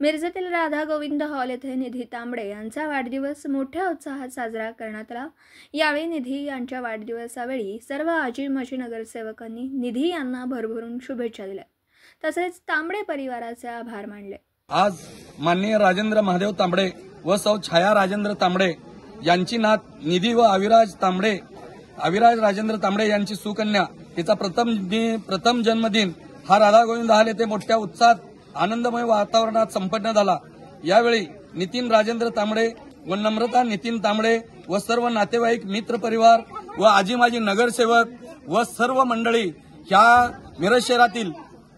मिरजेतील राधा गोविंद हॉल येथे निधी तांबडे यांचा वाढदिवस मोठ्या उत्साहात साजरा करण्यात आला। यावेळी निधी यांच्या वाढदिवसावेळी सर्व आजी माजी नगरसेवकांनी निधी यांना भरभरून शुभेच्छा दिल्या, तसेच तांबडे परिवाराचे आभार मानले। आज माननीय राजेंद्र महादेव तांबडे व सौ छाया राजेंद्र तांबडे यांची नात निधी व अविराज राजेंद्र तांबडे यांची सुकन्या तिचा प्रथम जन्मदिन हा राधा गोविंद हॉल येथे मोठ्या उत्साहात आनंदमय वातावरणात संपन्न झाला। यावेळी नितीन राजेंद्र तांबडे व नम्रता नितीन तांबडे व सर्व नातेवाईक मित्र परिवार व आजी माजी नगरसेवक व सर्व मंडळी ह्या मिरज शहरातील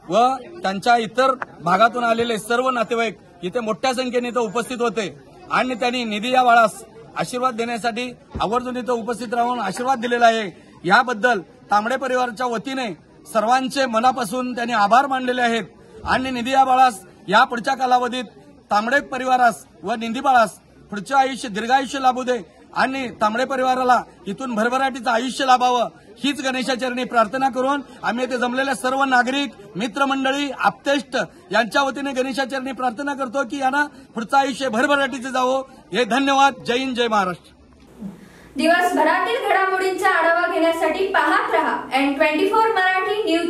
व त्यांच्या इतर भागातून आलेले सर्व नातेवाईक इथे मोठ्या संख्येने इथे उपस्थित होते आणि त्यांनी निधी या बाळास आशीर्वाद देण्यासाठी आवर्जून इथे उपस्थित राहून आशीर्वाद दिलेला आहे। याबद्दल तांबडे परिवाराच्या वतीने सर्वांचे मनापासून त्यांनी आभार मानलेले आहेत आणि निधी या बाळास या पुढच्या कालावधीत तांबडे परिवारास व निधी बाळास पुढचे आयुष्य दीर्घायुष्य लाभू दे आणि तांबडे परिवाराला इथून भरभराटीचं आयुष्य लाभावं हीच गणेशाचरणी प्रार्थना करून आम्ही येथे जमलेल्या सर्व नागरिक मित्रमंडळी आप्तेष्ट यांच्या वतीने गणेशाचरणी प्रार्थना करतो की यांना पुढचं आयुष्य भरभराटीचं जावो। हे धन्यवाद। जय हिंद, जय महाराष्ट्र। दिवसभरातील घडामोडींचा आढावा घेण्यासाठी पाहत रहा N24 मराठी न्यूज।